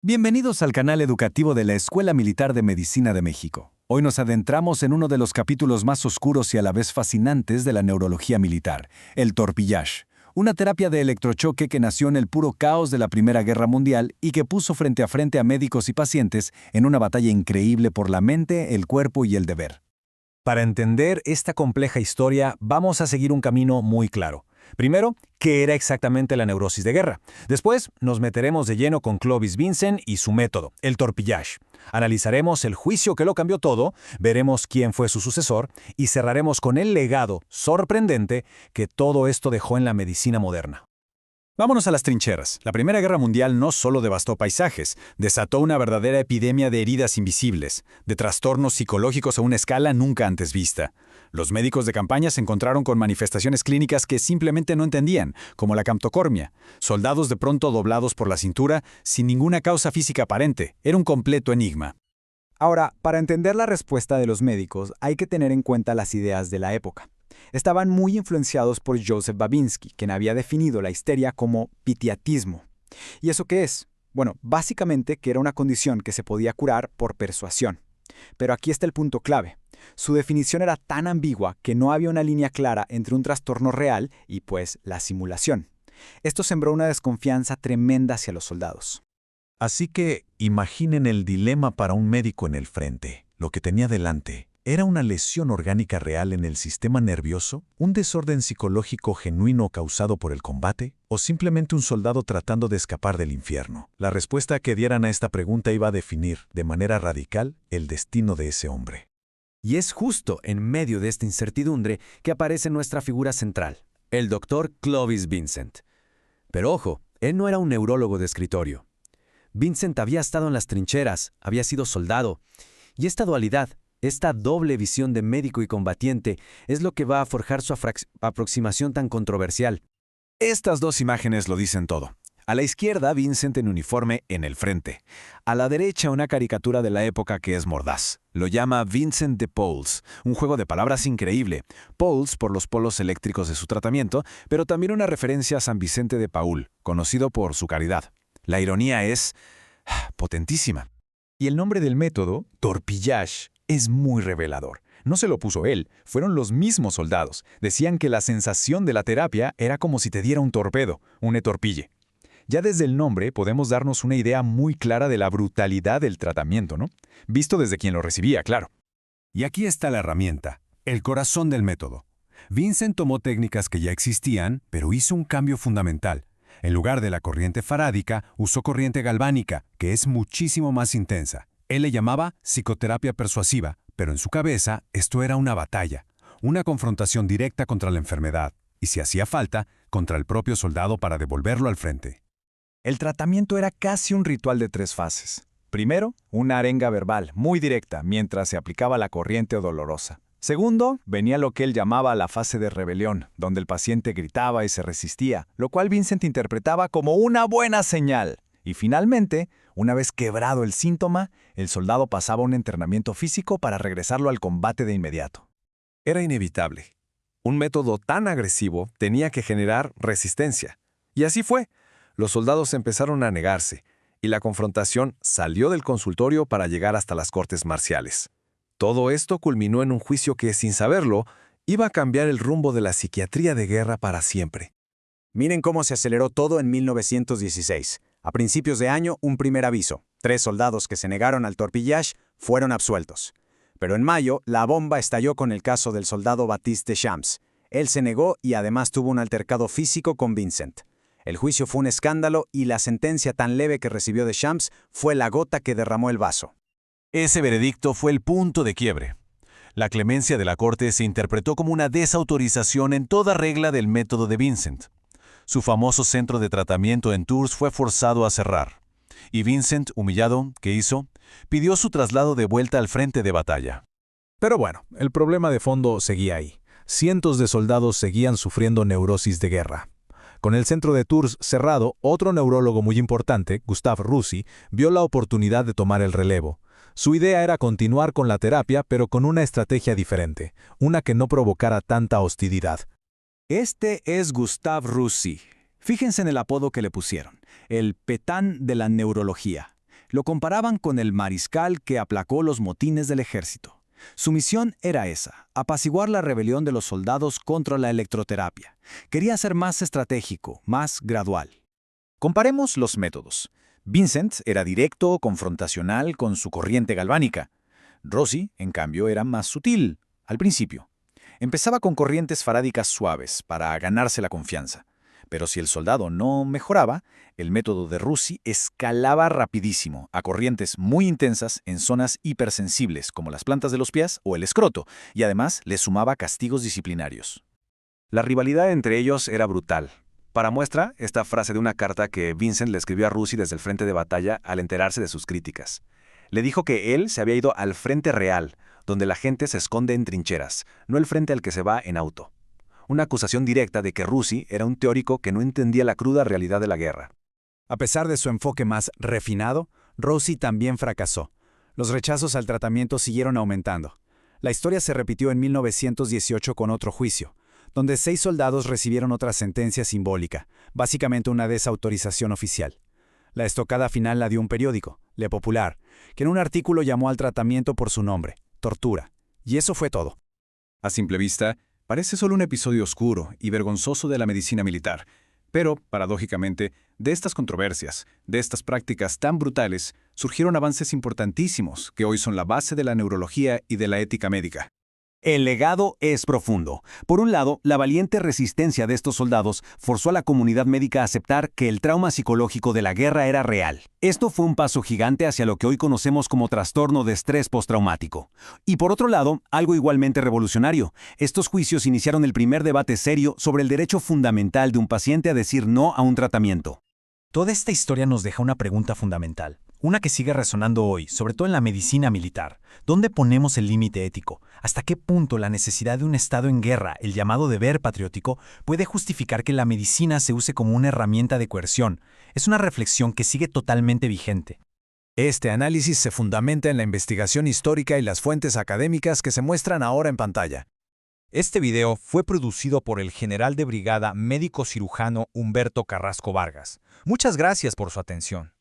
Bienvenidos al canal educativo de la Escuela Militar de Medicina de México. Hoy nos adentramos en uno de los capítulos más oscuros y a la vez fascinantes de la neurología militar, el torpillage, una terapia de electrochoque que nació en el puro caos de la Primera Guerra Mundial y que puso frente a frente a médicos y pacientes en una batalla increíble por la mente, el cuerpo y el deber. Para entender esta compleja historia, vamos a seguir un camino muy claro. Primero, ¿qué era exactamente la neurosis de guerra? Después, nos meteremos de lleno con Clovis Vincent y su método, el torpillage. Analizaremos el juicio que lo cambió todo, veremos quién fue su sucesor y cerraremos con el legado sorprendente que todo esto dejó en la medicina moderna. Vámonos a las trincheras. La Primera Guerra Mundial no solo devastó paisajes, desató una verdadera epidemia de heridas invisibles, de trastornos psicológicos a una escala nunca antes vista. Los médicos de campaña se encontraron con manifestaciones clínicas que simplemente no entendían, como la camptocormia. Soldados de pronto doblados por la cintura, sin ninguna causa física aparente. Era un completo enigma. Ahora, para entender la respuesta de los médicos, hay que tener en cuenta las ideas de la época. Estaban muy influenciados por Joseph Babinski, quien había definido la histeria como pitiatismo. ¿Y eso qué es? Bueno, básicamente que era una condición que se podía curar por persuasión. Pero aquí está el punto clave. Su definición era tan ambigua que no había una línea clara entre un trastorno real y, pues, la simulación. Esto sembró una desconfianza tremenda hacia los soldados. Así que imaginen el dilema para un médico en el frente. Lo que tenía delante era una lesión orgánica real en el sistema nervioso, un desorden psicológico genuino causado por el combate, o simplemente un soldado tratando de escapar del infierno. La respuesta que dieran a esta pregunta iba a definir, de manera radical, el destino de ese hombre. Y es justo en medio de esta incertidumbre que aparece nuestra figura central, el doctor Clovis Vincent. Pero ojo, él no era un neurólogo de escritorio. Vincent había estado en las trincheras, había sido soldado, y esta dualidad, esta doble visión de médico y combatiente es lo que va a forjar su aproximación tan controversial. Estas dos imágenes lo dicen todo. A la izquierda, Vincent en uniforme en el frente. A la derecha, una caricatura de la época que es mordaz. Lo llama Vincent de Pauls, un juego de palabras increíble. Pauls por los polos eléctricos de su tratamiento, pero también una referencia a San Vicente de Paúl, conocido por su caridad. La ironía es potentísima. Y el nombre del método, torpillage, es muy revelador. No se lo puso él, fueron los mismos soldados. Decían que la sensación de la terapia era como si te diera un torpedo, un etorpille. Ya desde el nombre podemos darnos una idea muy clara de la brutalidad del tratamiento, ¿no? Visto desde quien lo recibía, claro. Y aquí está la herramienta, el corazón del método. Vincent tomó técnicas que ya existían, pero hizo un cambio fundamental. En lugar de la corriente farádica, usó corriente galvánica, que es muchísimo más intensa. Él le llamaba psicoterapia persuasiva, pero en su cabeza esto era una batalla, una confrontación directa contra la enfermedad, y si hacía falta, contra el propio soldado para devolverlo al frente. El tratamiento era casi un ritual de 3 fases. Primero, una arenga verbal muy directa mientras se aplicaba la corriente dolorosa. Segundo, venía lo que él llamaba la fase de rebelión, donde el paciente gritaba y se resistía, lo cual Vincent interpretaba como una buena señal. Y finalmente, una vez quebrado el síntoma, el soldado pasaba a un entrenamiento físico para regresarlo al combate de inmediato. Era inevitable. Un método tan agresivo tenía que generar resistencia. Y así fue. Los soldados empezaron a negarse, y la confrontación salió del consultorio para llegar hasta las cortes marciales. Todo esto culminó en un juicio que, sin saberlo, iba a cambiar el rumbo de la psiquiatría de guerra para siempre. Miren cómo se aceleró todo en 1916. A principios de año, un primer aviso. 3 soldados que se negaron al torpillage fueron absueltos. Pero en mayo, la bomba estalló con el caso del soldado Baptiste Deschamps. Él se negó y además tuvo un altercado físico con Vincent. El juicio fue un escándalo y la sentencia tan leve que recibió Deschamps fue la gota que derramó el vaso. Ese veredicto fue el punto de quiebre. La clemencia de la corte se interpretó como una desautorización en toda regla del método de Vincent. Su famoso centro de tratamiento en Tours fue forzado a cerrar. Y Vincent, humillado, ¿qué hizo? Pidió su traslado de vuelta al frente de batalla. Pero bueno, el problema de fondo seguía ahí. Cientos de soldados seguían sufriendo neurosis de guerra. Con el centro de Tours cerrado, otro neurólogo muy importante, Gustave Roussy, vio la oportunidad de tomar el relevo. Su idea era continuar con la terapia, pero con una estrategia diferente, una que no provocara tanta hostilidad. Este es Gustave Roussy. Fíjense en el apodo que le pusieron, el Pétain de la neurología. Lo comparaban con el mariscal que aplacó los motines del ejército. Su misión era esa, apaciguar la rebelión de los soldados contra la electroterapia. Quería ser más estratégico, más gradual. Comparemos los métodos. Vincent era directo, confrontacional con su corriente galvánica. Rossi, en cambio, era más sutil, al principio. Empezaba con corrientes farádicas suaves para ganarse la confianza. Pero si el soldado no mejoraba, el método de Rossi escalaba rapidísimo a corrientes muy intensas en zonas hipersensibles como las plantas de los pies o el escroto, y además le sumaba castigos disciplinarios. La rivalidad entre ellos era brutal. Para muestra, esta frase de una carta que Vincent le escribió a Rossi desde el frente de batalla al enterarse de sus críticas. Le dijo que él se había ido al frente real, donde la gente se esconde en trincheras, no el frente al que se va en auto. Una acusación directa de que Rossi era un teórico que no entendía la cruda realidad de la guerra. A pesar de su enfoque más refinado, Rossi también fracasó. Los rechazos al tratamiento siguieron aumentando. La historia se repitió en 1918 con otro juicio, donde 6 soldados recibieron otra sentencia simbólica, básicamente una desautorización oficial. La estocada final la dio un periódico, Le Popular, que en un artículo llamó al tratamiento por su nombre, tortura. Y eso fue todo. A simple vista, parece solo un episodio oscuro y vergonzoso de la medicina militar. Pero, paradójicamente, de estas controversias, de estas prácticas tan brutales, surgieron avances importantísimos que hoy son la base de la neurología y de la ética médica. El legado es profundo. Por un lado, la valiente resistencia de estos soldados forzó a la comunidad médica a aceptar que el trauma psicológico de la guerra era real. Esto fue un paso gigante hacia lo que hoy conocemos como trastorno de estrés postraumático. Y por otro lado, algo igualmente revolucionario. Estos juicios iniciaron el primer debate serio sobre el derecho fundamental de un paciente a decir no a un tratamiento. Toda esta historia nos deja una pregunta fundamental. Una que sigue resonando hoy, sobre todo en la medicina militar. ¿Dónde ponemos el límite ético? ¿Hasta qué punto la necesidad de un Estado en guerra, el llamado deber patriótico, puede justificar que la medicina se use como una herramienta de coerción? Es una reflexión que sigue totalmente vigente. Este análisis se fundamenta en la investigación histórica y las fuentes académicas que se muestran ahora en pantalla. Este video fue producido por el general de brigada médico cirujano Humberto Carrasco Vargas. Muchas gracias por su atención.